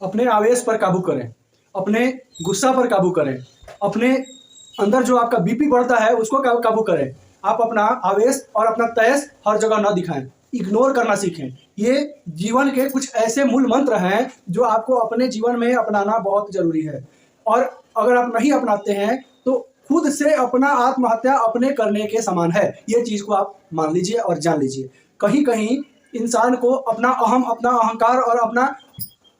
अपने आवेश पर काबू करें, अपने गुस्सा पर काबू करें, अपने अंदर जो आपका बीपी बढ़ता है उसको काबू करें। आप अपना आवेश और अपना तेज हर जगह न दिखाएं, इग्नोर करना सीखें। ये जीवन के कुछ ऐसे मूल मंत्र हैं जो आपको अपने जीवन में अपनाना बहुत ज़रूरी है। और अगर आप नहीं अपनाते हैं तो खुद से अपना आत्महत्या अपने करने के समान है। ये चीज़ को आप मान लीजिए और जान लीजिए। कहीं कहीं इंसान को अपना अहम, अपना अहंकार और अपना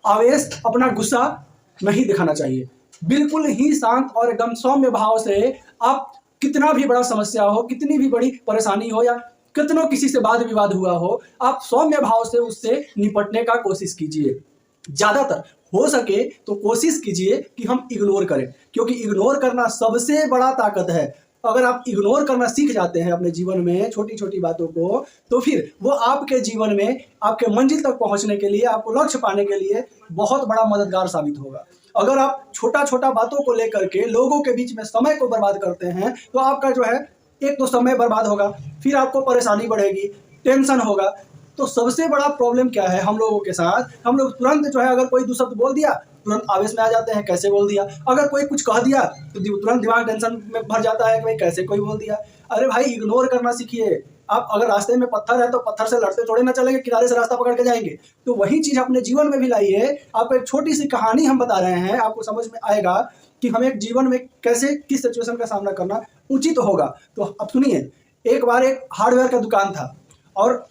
आवेश, अपना गुस्सा नहीं दिखाना चाहिए। बिल्कुल ही शांत और एकदम सौम्य भाव से आप कितना भी बड़ा समस्या हो, कितनी भी बड़ी परेशानी हो या कितनों किसी से वाद विवाद हुआ हो, आप सौम्य भाव से उससे निपटने का कोशिश कीजिए। ज़्यादातर हो सके तो कोशिश कीजिए कि हम इग्नोर करें, क्योंकि इग्नोर करना सबसे बड़ा ताकत है। अगर आप इग्नोर करना सीख जाते हैं अपने जीवन में छोटी छोटी बातों को, तो फिर वो आपके जीवन में आपके मंजिल तक पहुंचने के लिए, आपको लक्ष्य पाने के लिए बहुत बड़ा मददगार साबित होगा। अगर आप छोटा छोटा बातों को लेकर के लोगों के बीच में समय को बर्बाद करते हैं तो आपका जो है एक तो समय बर्बाद होगा, फिर आपको परेशानी बढ़ेगी, टेंशन होगा। तो सबसे बड़ा प्रॉब्लम क्या है हम लोगों के साथ, हम लोग तुरंत जो है अगर कोई दो शब्द बोल दिया तुरंत आवेश में आ जाते हैं, कैसे बोल दिया। अगर कोई कुछ कह दिया तो तुरंत दिमाग टेंशन में भर जाता है कि भाई कैसे कोई बोल दिया। अरे भाई इग्नोर करना सीखिए। आप अगर रास्ते में पत्थर है तो पत्थर से लड़ते थोड़े ना चलेंगे, किनारे से रास्ता पकड़ के जाएंगे। तो वही चीज़ अपने जीवन में भी लाइए। आपको एक छोटी सी कहानी हम बता रहे हैं, आपको समझ में आएगा कि हमें जीवन में कैसे किस सिचुएशन का सामना करना उचित होगा। तो अब सुनिए, एक बार एक हार्डवेयर का दुकान था और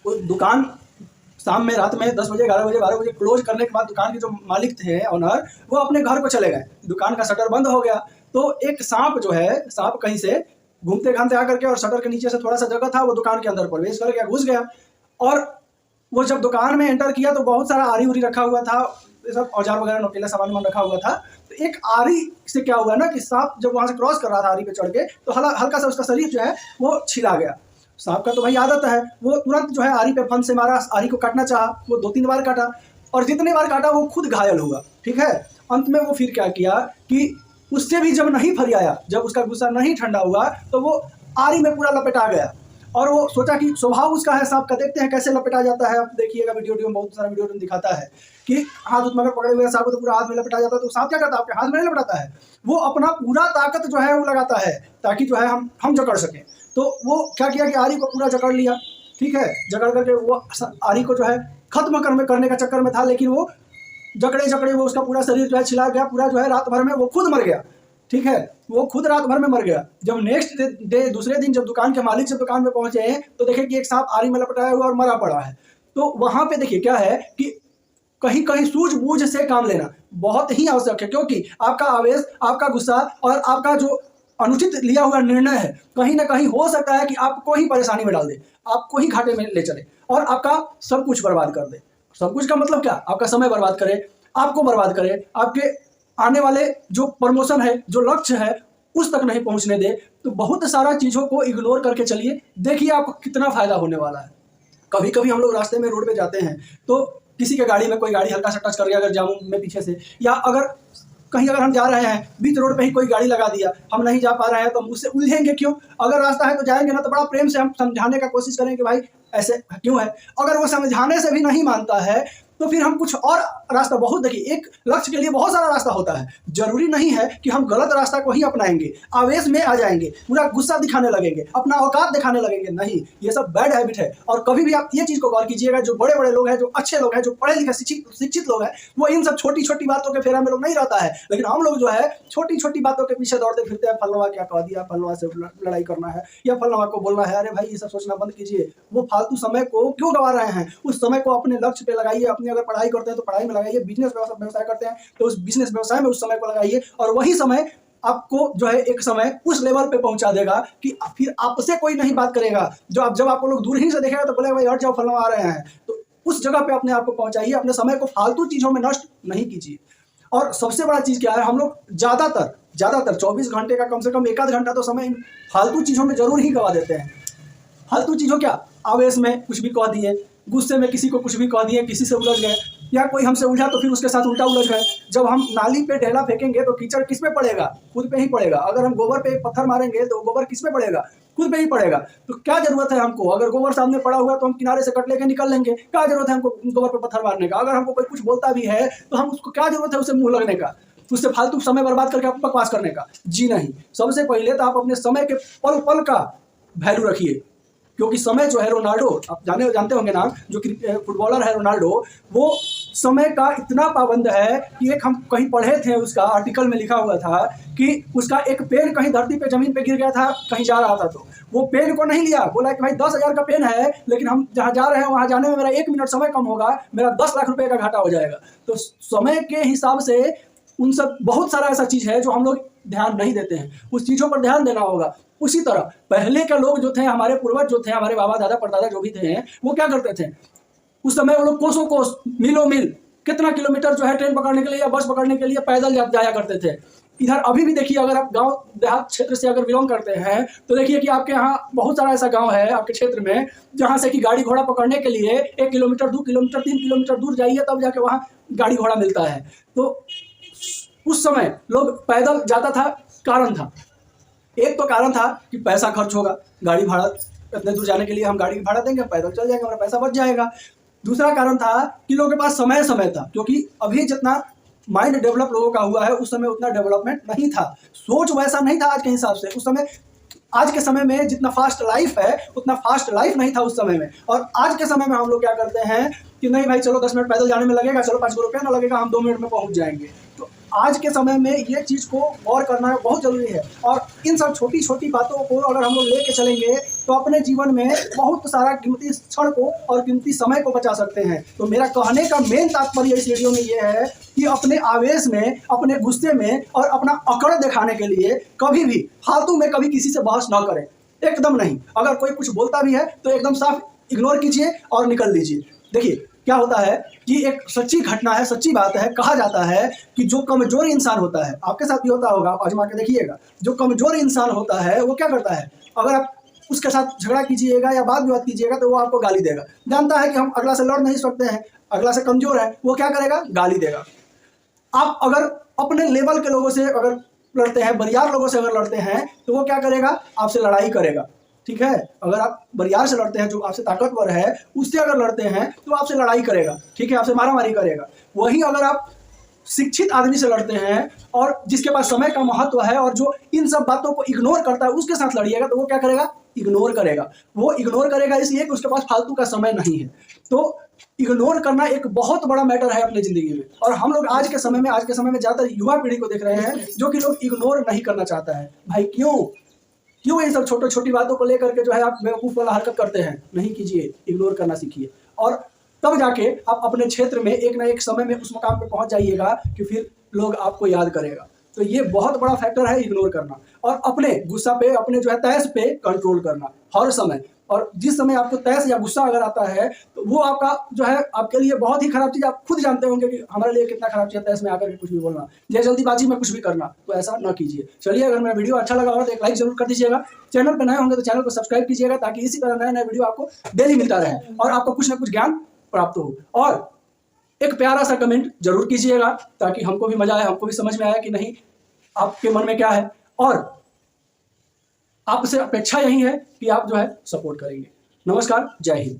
वो दुकान शाम में, रात में 10 बजे 11 बजे 12 बजे क्लोज करने के बाद दुकान के जो मालिक थे, ऑनर, वो अपने घर को चले गए। दुकान का शटर बंद हो गया। तो एक सांप जो है, सांप कहीं से घूमते घामते आकर के और शटर के नीचे से थोड़ा सा जगह था, वो दुकान के अंदर प्रवेश कर गया, घुस गया। और वो जब दुकान में एंटर किया तो बहुत सारा आरी उरी रखा हुआ था, ये सब औजार वगैरह नोकीला सामान रखा हुआ था। तो एक आरी से क्या हुआ ना कि सांप जब वहां से क्रॉस कर रहा था आरी पे चढ़ के, तो हल्का सा उसका शरीर जो है वो छिला गया। सांप का तो भाई आदत है, वो तुरंत जो है आरी पे फन से मारा, आरी को काटना चाहा। वो 2-3 बार काटा और जितने बार काटा वो खुद घायल हुआ। ठीक है, अंत में वो फिर क्या किया कि उससे भी जब नहीं फरियाया, जब उसका गुस्सा नहीं ठंडा हुआ, तो वो आरी में पूरा लपेटा गया। और वो सोचा कि स्वभाव उसका है सांप का, देखते हैं कैसे लपेटा जाता है। आप देखिएगा वीडियो में, बहुत सारा वीडियो में दिखाता है कि हाथ मगर पकड़े हुए सांप को तो पूरा हाथ में लपेटा जाता है। तो सांप क्या करता है, आपके हाथ में नहीं लपेटाता है, वो अपना पूरा ताकत जो है वो लगाता है ताकि जो है हम जकड़ सकें। तो वो क्या किया कि आरी को पूरा जकड़ लिया। ठीक है, जकड़ करके वो आरी को जो है खत्म करने का चक्कर में था, लेकिन वो जकड़े जकड़े वो उसका पूरा शरीर जो है छिला गया, पूरा जो है रात भर में वो खुद मर गया। ठीक है, वो खुद रात भर में मर गया। जब नेक्स्ट डे दूसरे दिन जब दुकान के मालिक से दुकान में पहुंचे तो देखे कि एक सांप आरी में लपटाया हुआ और मरा पड़ा है। तो वहां पे देखिए क्या है कि कहीं कहीं सूझबूझ से काम लेना बहुत ही आवश्यक है, क्योंकि आपका आवेश, आपका गुस्सा और आपका जो अनुचित लिया हुआ निर्णय है, कहीं ना कहीं हो सकता है कि आपको ही परेशानी में डाल दे, आपको ही घाटे में ले चले और आपका सब कुछ बर्बाद कर दे। सब कुछ का मतलब क्या, आपका समय बर्बाद करे, आपको बर्बाद करे, आपके आने वाले जो प्रमोशन है, जो लक्ष्य है, उस तक नहीं पहुंचने दे। तो बहुत सारा चीज़ों को इग्नोर करके चलिए, देखिए आपको कितना फायदा होने वाला है। कभी कभी हम लोग रास्ते में रोड पे जाते हैं तो किसी के गाड़ी में कोई गाड़ी हल्का सा टच कर गया अगर जामुन में पीछे से, या अगर कहीं अगर हम जा रहे हैं बीच रोड पे ही कोई गाड़ी लगा दिया, हम नहीं जा पा रहे हैं तो हम उससे उलझेंगे क्यों। अगर रास्ता है तो जाएंगे ना, तो बड़ा प्रेम से हम समझाने का कोशिश करें कि भाई ऐसे क्यों है। अगर वो समझाने से भी नहीं मानता है तो फिर हम कुछ और रास्ता, बहुत देखिए एक लक्ष्य के लिए बहुत सारा रास्ता होता है। जरूरी नहीं है कि हम गलत रास्ता को ही अपनाएंगे, आवेश में आ जाएंगे, पूरा गुस्सा दिखाने लगेंगे, अपना औकात दिखाने लगेंगे। नहीं, ये सब बैड हैबिट है। और कभी भी आप ये चीज़ को गौर कीजिएगा, जो बड़े बड़े लोग हैं, जो अच्छे लोग हैं, जो पढ़े लिखे शिक्षित लोग हैं, वो इन सब छोटी छोटी बातों के फेरा में लोग नहीं रहता है। लेकिन हम लोग जो है छोटी छोटी बातों के पीछे दौड़ते फिरते हैं। फलवा क्या कह दिया, फलवा से लड़ाई करना है या फलवा को बोलना है। अरे भाई ये सब सोचना बंद कीजिए। वो फालतू समय को क्यों गंवा रहे हैं, उस समय को अपने लक्ष्य पे लगाइए। अपनी अगर पढ़ाई करते हैं तो पढ़ाई में लगाइए, बिजनेस व्यवसाय करते हैं तो उस बिजनेस व्यवसाय में उस समय को लगाइए। और वही समय आपको जो है एक समय उस लेवल पे पहुंचा देगा कि फिर आपसे कोई नहीं बात करेगा। जब आपको लोग दूर ही से देखेगा तो बोलेगा भाई हट जाओ, फलना आ रहे हैं। तो उस जगह पे अपने आप को पहुंचाइए, अपने समय को फालतू चीजों में नष्ट नहीं कीजिए। और सबसे बड़ा चीज क्या है, हम लोग ज्यादातर 24 घंटे का कम से कम 1 आध घंटा तो समय फालतू चीजों में जरूर ही गवा देते हैं। फालतू चीज़ों क्या, आवेश में कुछ भी कह दिए, गुस्से में किसी को कुछ भी कह दिए, किसी से उलझ गए, या कोई हमसे उलझा तो फिर उसके साथ उल्टा उलझ गए। जब हम नाली पे ढेला फेंकेंगे तो कीचड़ किस पे पड़ेगा, खुद पे ही पड़ेगा। अगर हम गोबर पे एक पत्थर मारेंगे तो गोबर किस पे पड़ेगा, खुद पे ही पड़ेगा। तो क्या जरूरत है हमको, अगर गोबर सामने पड़ा हुआ तो हम किनारे से कट लेके निकल लेंगे, क्या जरूरत है हमको गोबर पर पत्थर मारने का। अगर हमको कोई कुछ बोलता भी है तो हम उसको, क्या जरूरत है उसे मुंह लगने का, उससे फालतू समय बर्बाद करके आप बकवास करने का। जी नहीं, सबसे पहले तो आप अपने समय के पल पल का वैल्यू रखिए, क्योंकि समय जो है, रोनाल्डो, आप जानते होंगे नाम, जो फुटबॉलर है रोनाल्डो, वो समय का इतना पाबंद है कि एक हम कहीं पढ़े थे, उसका आर्टिकल में लिखा हुआ था कि उसका एक पेन कहीं धरती पे जमीन पे गिर गया था, कहीं जा रहा था, तो वो पेन को नहीं लिया, बोला कि भाई 10,000 का पेन है, लेकिन हम जहाँ जा रहे हैं वहाँ जाने में मेरा 1 मिनट समय कम होगा, मेरा 10 लाख रुपए का घाटा हो जाएगा। तो समय के हिसाब से उन सब बहुत सारा ऐसा चीज़ है जो हम लोग ध्यान नहीं देते हैं, उस चीज़ों पर ध्यान देना होगा। उसी तरह पहले के लोग जो थे, हमारे पूर्वज जो थे, हमारे बाबा दादा परदादा जो भी थे, वो क्या करते थे, उस समय वो लोग कोसों कोस, मीलों मील, कितना किलोमीटर जो है ट्रेन पकड़ने के लिए या बस पकड़ने के लिए पैदल जाया करते थे। इधर अभी भी देखिए, अगर आप गांव देहात क्षेत्र से अगर बिलोंग करते हैं तो देखिए कि आपके यहाँ बहुत सारा ऐसा गांव है आपके क्षेत्र में, जहाँ से कि गाड़ी घोड़ा पकड़ने के लिए 1 किलोमीटर 2 किलोमीटर 3 किलोमीटर दूर जाइए, तब जाके वहाँ गाड़ी घोड़ा मिलता है। तो उस समय लोग पैदल जाता था, कारण था, एक तो कारण था कि पैसा खर्च होगा, गाड़ी भाड़ा इतने दूर जाने के लिए हम गाड़ी भाड़ा देंगे, पैदल चल जाएंगे, हमारा पैसा बच जाएगा। दूसरा कारण था कि लोगों के पास समय था, क्योंकि अभी जितना माइंड डेवलप लोगों का हुआ है, उस समय उतना डेवलपमेंट नहीं था, सोच वैसा नहीं था आज के हिसाब से। उस समय, आज के समय में जितना फास्ट लाइफ है उतना फास्ट लाइफ नहीं था उस समय में। और आज के समय में हम लोग क्या करते हैं कि नहीं भाई चलो 10 मिनट पैदल जाने में लगेगा, चलो 5 रुपया ना लगेगा, हम 2 मिनट में पहुंच जाएंगे। तो आज के समय में ये चीज़ को गौर करना बहुत जरूरी है, और इन सब छोटी छोटी बातों को अगर हम लोग लेके चलेंगे तो अपने जीवन में बहुत सारा कीमती क्षण को और कीमती समय को बचा सकते हैं। तो मेरा कहने का मेन तात्पर्य इस वीडियो में ये है कि अपने आवेश में, अपने गुस्से में और अपना अकड़ दिखाने के लिए कभी भी फालतू में कभी किसी से बहस ना करें, एकदम नहीं। अगर कोई कुछ बोलता भी है तो एकदम साफ इग्नोर कीजिए और निकल लीजिए। देखिए क्या होता है कि एक सच्ची घटना है, सच्ची बात है, कहा जाता है कि जो कमजोर इंसान होता है, आपके साथ भी होता होगा, आप आजमा के देखिएगा, जो कमजोर इंसान होता है वो क्या करता है, अगर आप उसके साथ झगड़ा कीजिएगा या बात विवाद कीजिएगा तो वो आपको गाली देगा। जानता है कि हम अगला से लड़ नहीं सकते हैं, अगला से कमजोर है, वो क्या करेगा, गाली देगा। आप अगर अपने लेवल के लोगों से अगर लड़ते हैं, बरियार लोगों से अगर लड़ते हैं तो वो क्या करेगा, आपसे लड़ाई करेगा। ठीक है, अगर आप बरियार से लड़ते हैं, जो आपसे ताकतवर है, उससे अगर लड़ते हैं तो आपसे लड़ाई करेगा, ठीक है, आपसे मारामारी करेगा। वहीं अगर आप शिक्षित आदमी से लड़ते हैं और जिसके पास समय का महत्व है और जो इन सब बातों को इग्नोर करता है, उसके साथ लड़िएगा तो वो क्या करेगा, इग्नोर करेगा। वो इग्नोर करेगा इसलिए कि उसके पास फालतू का समय नहीं है। तो इग्नोर करना एक बहुत बड़ा मैटर है अपनी जिंदगी में, और हम लोग आज के समय में ज़्यादातर युवा पीढ़ी को देख रहे हैं जो कि लोग इग्नोर नहीं करना चाहता है। भाई क्यों इन सब छोटी छोटी बातों को लेकर के जो है आप बेवकूफ़ वाला हरकत करते हैं, नहीं कीजिए, इग्नोर करना सीखिए, और तब जाके आप अपने क्षेत्र में एक ना एक समय में उस मुकाम पे पहुंच जाइएगा कि फिर लोग आपको याद करेगा। तो ये बहुत बड़ा फैक्टर है इग्नोर करना, और अपने गुस्सा पे, अपने जो है तैस पे कंट्रोल करना हर समय। और जिस समय आपको तैस या गुस्सा अगर आता है तो वो आपका जो है आपके लिए बहुत ही खराब चीज़, आप खुद जानते होंगे कि हमारे लिए कितना खराब चीज़ है तैस में आकर के कुछ भी बोलना या जल्दीबाजी में कुछ भी करना, तो ऐसा ना कीजिए। चलिए, अगर मेरा वीडियो अच्छा लगा हो तो एक लाइक जरूर कर दीजिएगा, चैनल पर नए होंगे तो चैनल को सब्सक्राइब कीजिएगा, ताकि इसी तरह नए नए वीडियो आपको डेली मिलता रहे और आपको कुछ ना कुछ ज्ञान प्राप्त हो। और एक प्यारा सा कमेंट जरूर कीजिएगा ताकि हमको भी मजा आए, हमको भी समझ में आया कि नहीं आपके मन में क्या है, और आपसे अपेक्षा यही है कि आप जो है सपोर्ट करेंगे। नमस्कार, जय हिंद।